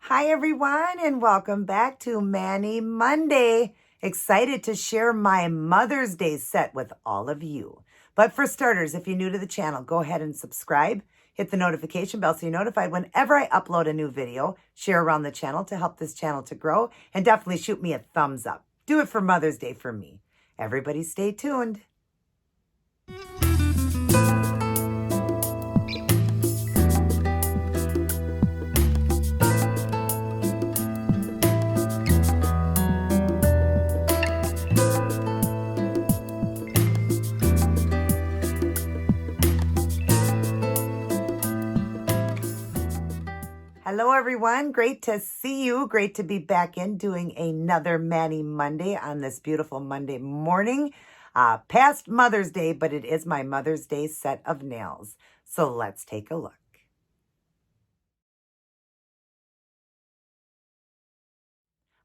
Hi, everyone, and welcome back to Manny Monday. Excited to share my Mother's Day set with all of you. But for starters, if you're new to the channel, go ahead and subscribe. Hit the notification bell so you're notified whenever I upload a new video. Share around the channel to help this channel to grow. And definitely shoot me a thumbs up. Do it for Mother's Day for me. Everybody stay tuned. Hello, everyone. Great to see you. Great to be back in doing another Manny Monday on this beautiful Monday morning. Past Mother's Day, but it is my Mother's Day set of nails. So let's take a look.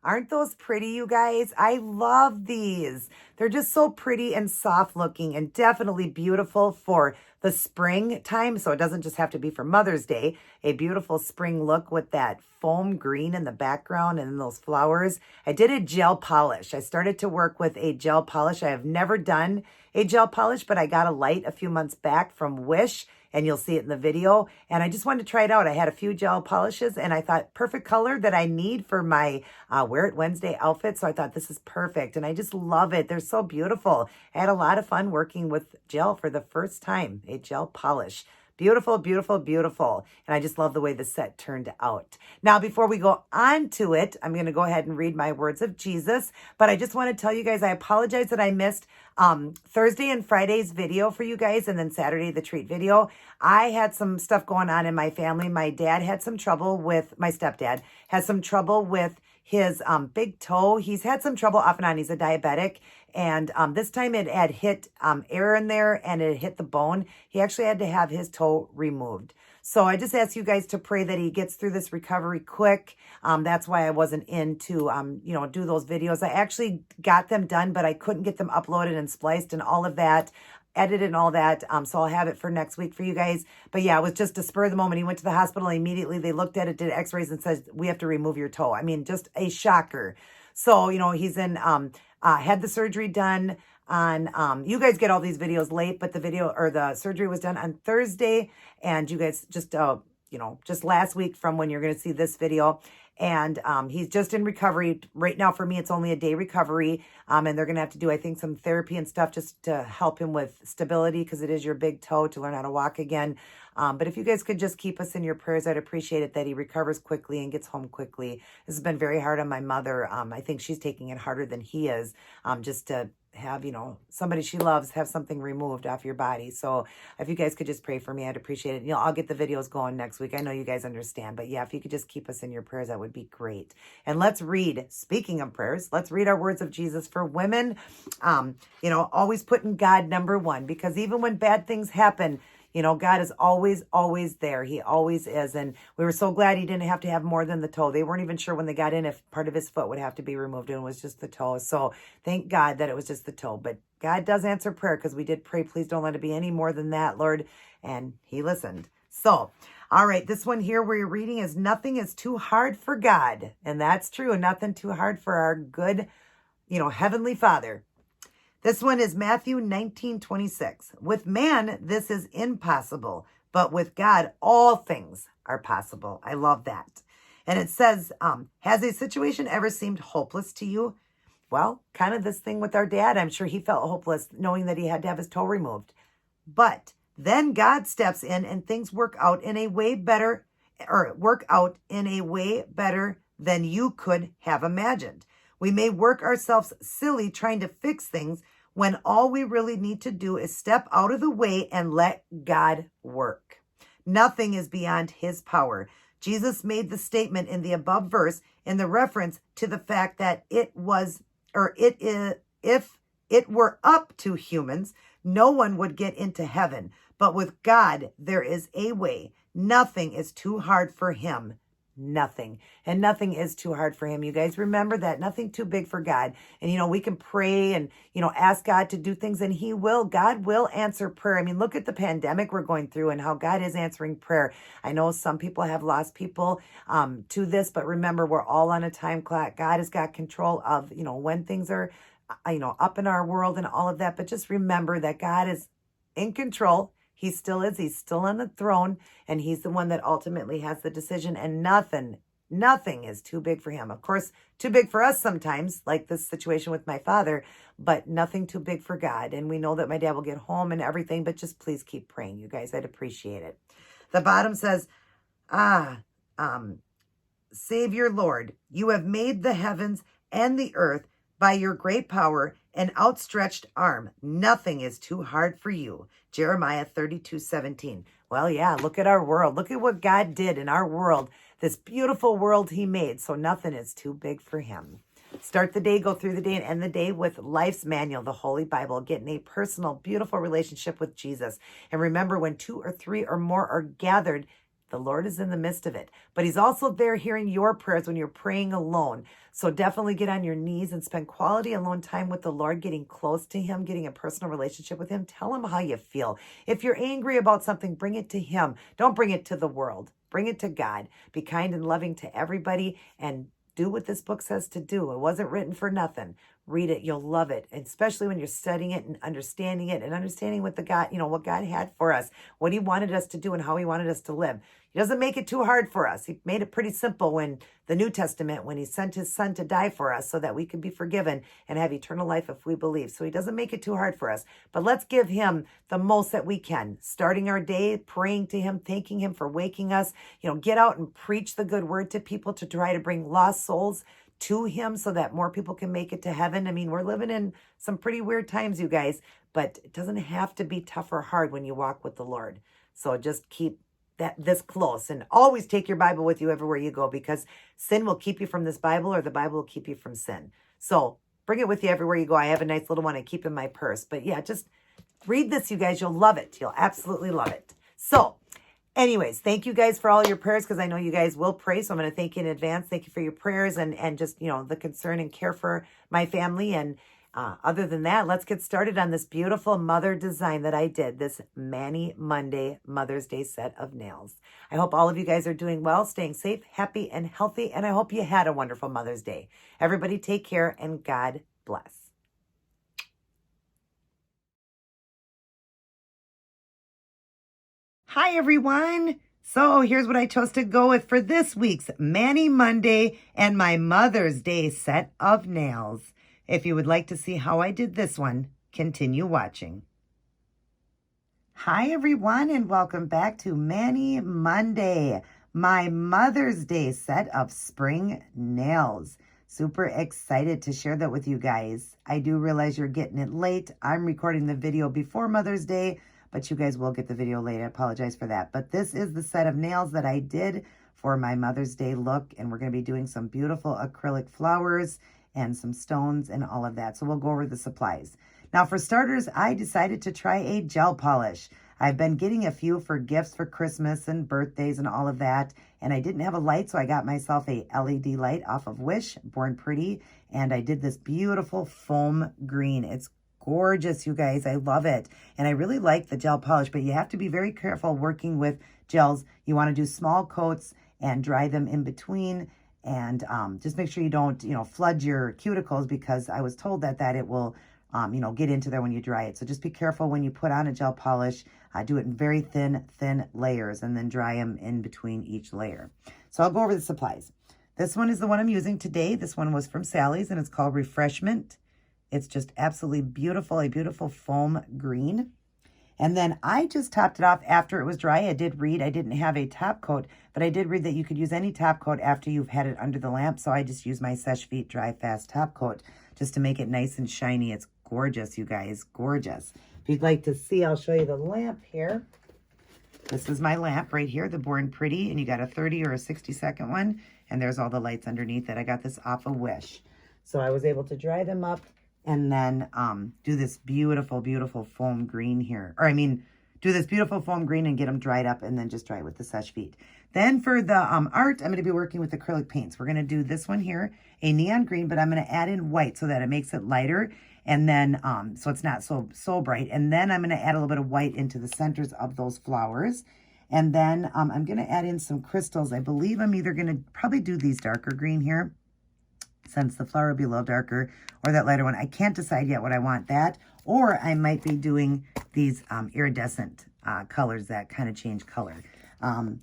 Aren't those pretty, you guys? I love these. They're just so pretty and soft looking and definitely beautiful for the spring time. So it doesn't just have to be for Mother's Day. A beautiful spring look with that foam green in the background and those flowers. I did a gel polish. I started to work with a gel polish. I have never done a gel polish, but I got a light a few months back from Wish, and you'll see it in the video. And I just wanted to try it out. I had a few gel polishes, and I thought perfect color that I need for my Wear It Wednesday outfit. So I thought this is perfect, and I just love it. They're so beautiful. I had a lot of fun working with gel for the first time, a gel polish. Beautiful, beautiful, beautiful. And I just love the way the set turned out. Now, before we go on to it, I'm going to go ahead and read my words of Jesus. But I just want to tell you guys, I apologize that I missed Thursday and Friday's video for you guys, and then Saturday, the treat video. I had some stuff going on in my family. My dad had some trouble with, my stepdad had some trouble with his big toe. He's had some trouble off and on. He's a diabetic. And this time it had hit air in there and it hit the bone. He actually had to have his toe removed. So I just ask you guys to pray that he gets through this recovery quick. That's why I wasn't in to, do those videos. I actually got them done, but I couldn't get them uploaded and spliced and all of that, edited and all that. So I'll have it for next week for you guys. But yeah, it was just a spur of the moment. He went to the hospital. Immediately they looked at it, did x-rays and says, we have to remove your toe. I mean, just a shocker. So, he's in, had the surgery done on, you guys get all these videos late, but the surgery was done on Thursday. And you guys just, just last week from when you're going to see this video. And he's just in recovery. Right now, for me, it's only a day recovery. And they're going to have to do, I think, some therapy and stuff just to help him with stability because it is your big toe to learn how to walk again. But if you guys could just keep us in your prayers, I'd appreciate it that he recovers quickly and gets home quickly. This has been very hard on my mother. I think she's taking it harder than he is, just to have, somebody she loves have something removed off your body. So if you guys could just pray for me, I'd appreciate it. I'll get the videos going next week. I know you guys understand, but yeah, if you could just keep us in your prayers, that would be great. And let's read, speaking of prayers, let's read our words of Jesus for women. Always putting God number one, because even when bad things happen, God is always, always there. He always is. And we were so glad he didn't have to have more than the toe. They weren't even sure when they got in if part of his foot would have to be removed, and it was just the toe. So thank God that it was just the toe. But God does answer prayer, because we did pray, please don't let it be any more than that, Lord. And he listened. So, all right, this one here where you're reading is nothing is too hard for God. And that's true. Nothing too hard for our good, Heavenly Father. This one is Matthew 19:26. With man, this is impossible, but with God, all things are possible. I love that. And it says, has a situation ever seemed hopeless to you? Well, kind of this thing with our dad. I'm sure he felt hopeless knowing that he had to have his toe removed. But then God steps in and things work out in a way better than you could have imagined. We may work ourselves silly trying to fix things when all we really need to do is step out of the way and let God work. Nothing is beyond his power. Jesus made the statement in the above verse in the reference to the fact that if it were up to humans, no one would get into heaven. But with God, there is a way. Nothing is too hard for him nothing. And nothing is too hard for him. You guys remember that. Nothing too big for God. And, we can pray and, ask God to do things, and he will. God will answer prayer. I mean, look at the pandemic we're going through and how God is answering prayer. I know some people have lost people to this, but remember, we're all on a time clock. God has got control of, when things are, up in our world and all of that. But just remember that God is in control. He still is. He's still on the throne, and he's the one that ultimately has the decision, and nothing is too big for him. Of course, too big for us sometimes, like this situation with my father, but nothing too big for God. And we know that my dad will get home and everything, but just please keep praying, you guys. I'd appreciate it. The bottom says, Savior Lord, you have made the heavens and the earth by your great power and outstretched arm. Nothing is too hard for you. Jeremiah 32:17. Well, yeah, look at our world. Look at what God did in our world, this beautiful world he made. So nothing is too big for him. Start the day, go through the day, and end the day with Life's Manual, the Holy Bible. Get in a personal, beautiful relationship with Jesus. And remember, when 2 or 3 or more are gathered, the Lord is in the midst of it. But he's also there hearing your prayers when you're praying alone. So definitely get on your knees and spend quality alone time with the Lord, getting close to him, getting a personal relationship with him. Tell him how you feel. If you're angry about something, bring it to him. Don't bring it to the world. Bring it to God. Be kind and loving to everybody, and do what this book says to do. It wasn't written for nothing. Read it. You'll love it. And especially when you're studying it and understanding what the God, what God had for us, what he wanted us to do and how he wanted us to live. He doesn't make it too hard for us. He made it pretty simple when the New Testament, when he sent his son to die for us so that we could be forgiven and have eternal life if we believe. So he doesn't make it too hard for us. But let's give him the most that we can. Starting our day, praying to him, thanking him for waking us. Get out and preach the good word to people to try to bring lost souls to him so that more people can make it to heaven. I mean, we're living in some pretty weird times, you guys, but it doesn't have to be tough or hard when you walk with the Lord. So just keep this close, and always take your Bible with you everywhere you go, because sin will keep you from this Bible, or the Bible will keep you from sin. So bring it with you everywhere you go. I have a nice little one I keep in my purse. But yeah, just read this, you guys. You'll love it. You'll absolutely love it. So anyways, thank you guys for all your prayers, because I know you guys will pray. So I'm going to thank you in advance. Thank you for your prayers and just, the concern and care for my family. And other than that, let's get started on this beautiful mother design that I did, this Mani Monday Mother's Day set of nails. I hope all of you guys are doing well, staying safe, happy, and healthy. And I hope you had a wonderful Mother's Day. Everybody take care, and God bless. Hi, everyone. So here's what I chose to go with for this week's Mani Monday and my Mother's Day set of nails. If you would like to see how I did this one, continue watching. Hi, everyone, and welcome back to Mani Monday, my Mother's Day set of spring nails. Super excited to share that with you guys. I do realize you're getting it late. I'm recording the video before Mother's Day, but you guys will get the video late. I apologize for that. But this is the set of nails that I did for my Mother's Day look, and we're going to be doing some beautiful acrylic flowers and some stones and all of that. So we'll go over the supplies. Now, for starters, I decided to try a gel polish. I've been getting a few for gifts for Christmas and birthdays and all of that, and I didn't have a light, so I got myself a LED light off of Wish, Born Pretty, and I did this beautiful foam green. It's gorgeous, you guys. I love it. And I really like the gel polish, but you have to be very careful working with gels. You want to do small coats and dry them in between. And just make sure you don't, flood your cuticles, because I was told that it will, get into there when you dry it. So just be careful when you put on a gel polish. Do it in very thin layers, and then dry them in between each layer. So I'll go over the supplies. This one is the one I'm using today. This one was from Sally's, and it's called Refreshment. It's just absolutely beautiful, a beautiful foam green. And then I just topped it off after it was dry. I did read, I didn't have a top coat, but I did read that you could use any top coat after you've had it under the lamp. So I just used my Seche Vite Dry Fast top coat just to make it nice and shiny. It's gorgeous, you guys, gorgeous. If you'd like to see, I'll show you the lamp here. This is my lamp right here, the Born Pretty, and you got a 30 or a 60-second one, and there's all the lights underneath it. I got this off of Wish. So I was able to dry them up and then do this beautiful, beautiful foam green here. Or do this beautiful foam green and get them dried up and then just dry it with the Seche Vite. Then for the art, I'm going to be working with acrylic paints. We're going to do this one here, a neon green, but I'm going to add in white so that it makes it lighter. And then, so it's not so bright. And then I'm going to add a little bit of white into the centers of those flowers. And then I'm going to add in some crystals. I believe I'm either going to probably do these darker green here, since the flower will be a little darker, or that lighter one. I can't decide yet what I want, that, or I might be doing these iridescent colors that kind of change color.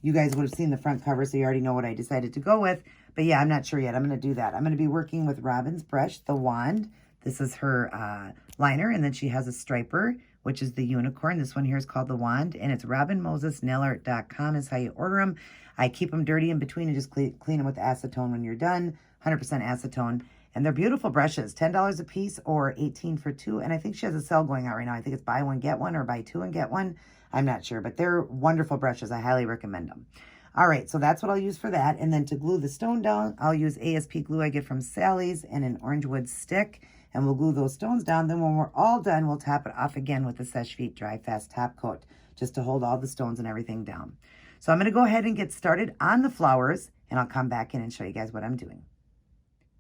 You guys would have seen the front cover, so you already know what I decided to go with. But yeah, I'm not sure yet. I'm going to do that. I'm going to be working with Robin's brush, the wand. This is her liner, and then she has a striper, which is the unicorn. This one here is called the wand, and it's robinmosesnailart.com is how you order them. I keep them dirty in between and just clean them with acetone when you're done. 100% acetone. And they're beautiful brushes, $10 a piece or $18 for two. And I think she has a sale going out right now. I think it's buy one, get one, or buy two and get one. I'm not sure, but they're wonderful brushes. I highly recommend them. All right, so that's what I'll use for that. And then to glue the stone down, I'll use ASP glue I get from Sally's and an orange wood stick. And we'll glue those stones down. Then when we're all done, we'll top it off again with the Seche Vite Dry Fast Top Coat, just to hold all the stones and everything down. So I'm going to go ahead and get started on the flowers, and I'll come back in and show you guys what I'm doing.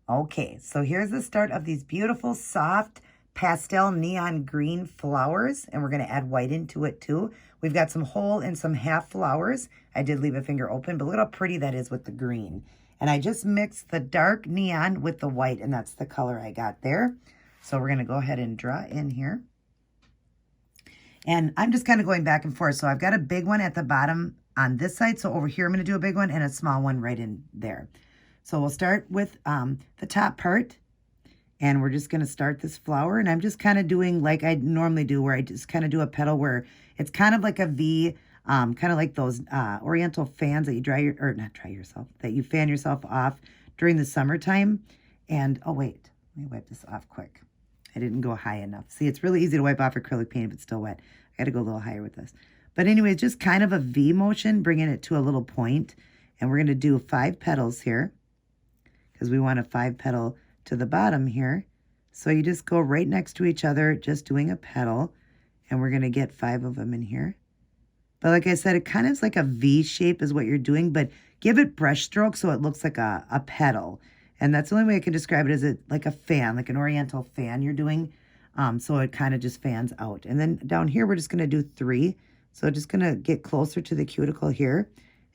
Okay, so here's the start of these beautiful, soft, pastel neon green flowers, and we're going to add white into it too. We've got some whole and some half flowers. I did leave a finger open, but look how pretty that is with the green. And I just mixed the dark neon with the white, and that's the color I got there. So we're going to go ahead and draw in here. And I'm just kind of going back and forth. So I've got a big one at the bottom on this side. So over here, I'm going to do a big one and a small one right in there. So we'll start with the top part. And we're just going to start this flower. And I'm just kind of doing like I normally do, where I just kind of do a petal where it's kind of like a V, kind of like those oriental fans that you that you fan yourself off during the summertime. And, oh, wait, let me wipe this off quick. I didn't go high enough. See, it's really easy to wipe off acrylic paint if it's still wet. I got to go a little higher with this. But anyway, just kind of a V motion, bringing it to a little point. And we're going to do 5 petals here because we want a 5 petal to the bottom here. So you just go right next to each other, just doing a petal. And we're going to get 5 of them in here. But like I said, it kind of is like a V shape is what you're doing, but give it brush strokes so it looks like a petal. And that's the only way I can describe it, is it like a fan, like an oriental fan you're doing. So it kind of just fans out. And then down here, we're just going to do 3. So just going to get closer to the cuticle here.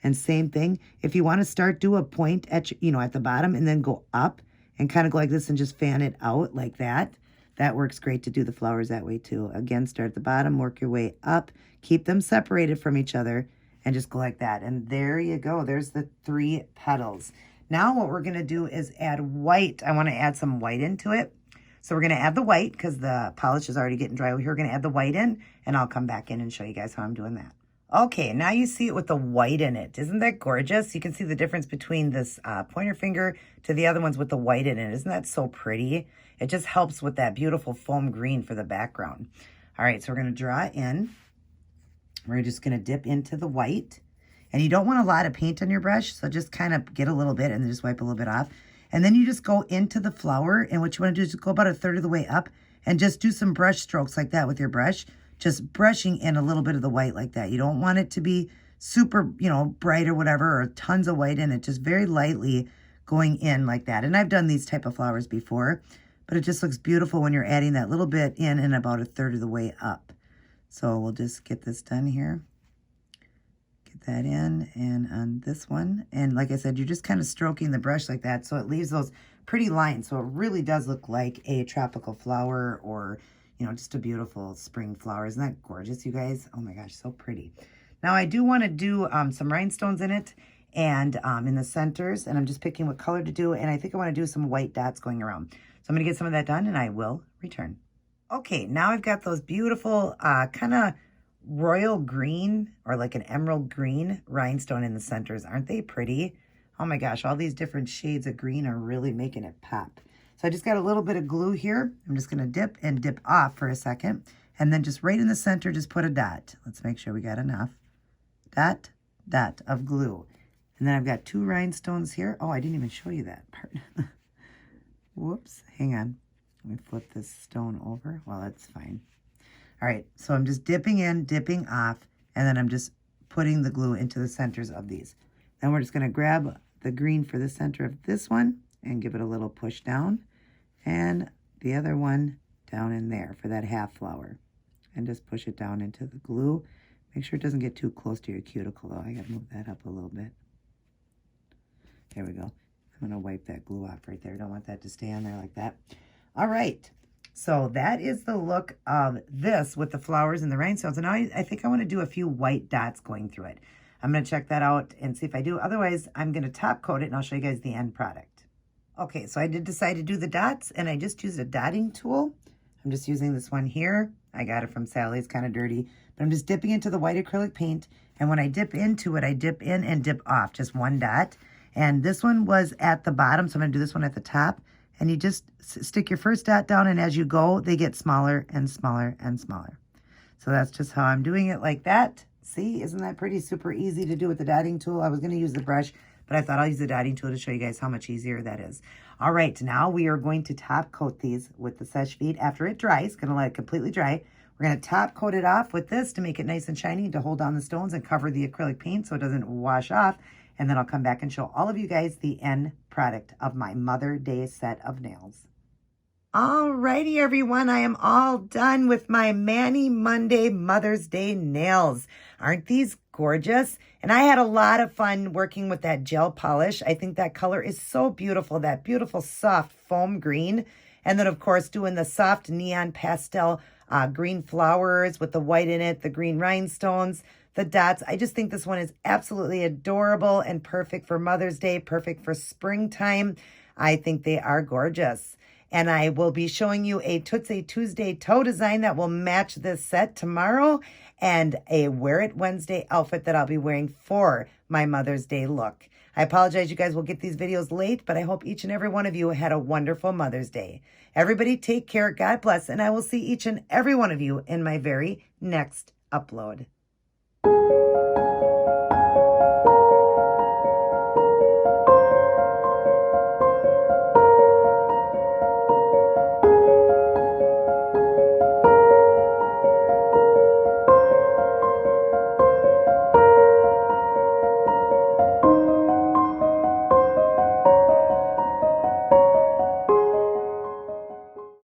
And same thing. If you want to start, do a point at the bottom and then go up and kind of go like this and just fan it out like that. That works great to do the flowers that way too. Again, start at the bottom, work your way up, keep them separated from each other, and just go like that. And there you go. There's the 3 petals. Now what we're going to do is add white. I want to add some white into it. So we're going to add the white because the polish is already getting dry over here. We're going to add the white in, and I'll come back in and show you guys how I'm doing that. Okay, now you see it with the white in it. Isn't that gorgeous? You can see the difference between this pointer finger to the other ones with the white in it. Isn't that so pretty? It just helps with that beautiful foam green for the background. All right, so we're going to draw in. We're just going to dip into the white. And you don't want a lot of paint on your brush, so just kind of get a little bit and then just wipe a little bit off. And then you just go into the flower, and what you want to do is just go about 1/3 of the way up and just do some brush strokes like that with your brush. Just brushing in a little bit of the white like that. You don't want it to be super, bright or whatever, or tons of white in it. Just very lightly going in like that. And I've done these type of flowers before, but it just looks beautiful when you're adding that little bit in and about 1/3 of the way up. So we'll just get this done here. Get that in, and on this one. And like I said, you're just kind of stroking the brush like that, so it leaves those pretty lines. So it really does look like a tropical flower, or just a beautiful spring flower. Isn't that gorgeous, you guys? Oh my gosh, so pretty. Now I do want to do some rhinestones in it and in the centers, and I'm just picking what color to do, and I think I want to do some white dots going around. So I'm going to get some of that done, and I will return. Okay, now I've got those beautiful kind of royal green, or like an emerald green rhinestone in the centers. Aren't they pretty? Oh my gosh, all these different shades of green are really making it pop. So I just got a little bit of glue here. I'm just going to dip and dip off for a second. And then just right in the center, just put a dot. Let's make sure we got enough. Dot, dot of glue. And then I've got 2 rhinestones here. Oh, I didn't even show you that part. Whoops, hang on. Let me flip this stone over. Well, that's fine. All right, so I'm just dipping in, dipping off, and then I'm just putting the glue into the centers of these. Then we're just going to grab the green for the center of this one and give it a little push down, and the other one down in there for that half flower, and just push it down into the glue. Make sure it doesn't get too close to your cuticle though. I got to move that up a little bit. There we go. I'm going to wipe that glue off right there. Don't want that to stay on there like that. All right. So that is the look of this with the flowers and the rhinestones. And now I think I want to do a few white dots going through it. I'm going to check that out and see if I do. Otherwise, I'm going to top coat it and I'll show you guys the end product. Okay, so I did decide to do the dots and I just used a dotting tool. I'm just using this one here. I got it from Sally. It's kind of dirty, but I'm just dipping into the white acrylic paint. And when I dip into it, I dip in and dip off, just one dot. And this one was at the bottom, so I'm going to do this one at the top. And you just stick your first dot down, and as you go, they get smaller and smaller and smaller. So that's just how I'm doing it like that. See, isn't that pretty? Super easy to do with the dotting tool. I was going to use the brush, but I thought I'll use the dotting tool to show you guys how much easier that is. All right, now we are going to top coat these with the Seche Vite after it dries. Going to let it completely dry. We're going to top coat it off with this to make it nice and shiny, to hold down the stones and cover the acrylic paint so it doesn't wash off. And then I'll come back and show all of you guys the end product of my Mother Day set of nails. Alrighty, everyone, I am all done with my Manny Monday Mother's Day nails. Aren't these gorgeous? And I had a lot of fun working with that gel polish. I think that color is so beautiful, that beautiful soft foam green. And then, of course, doing the soft neon pastel green flowers with the white in it, the green rhinestones, the dots. I just think this one is absolutely adorable and perfect for Mother's Day, perfect for springtime. I think they are gorgeous. And I will be showing you a Tootsie Tuesday toe design that will match this set tomorrow, and a Wear It Wednesday outfit that I'll be wearing for my Mother's Day look. I apologize, you guys will get these videos late, but I hope each and every one of you had a wonderful Mother's Day. Everybody take care, God bless, and I will see each and every one of you in my very next upload.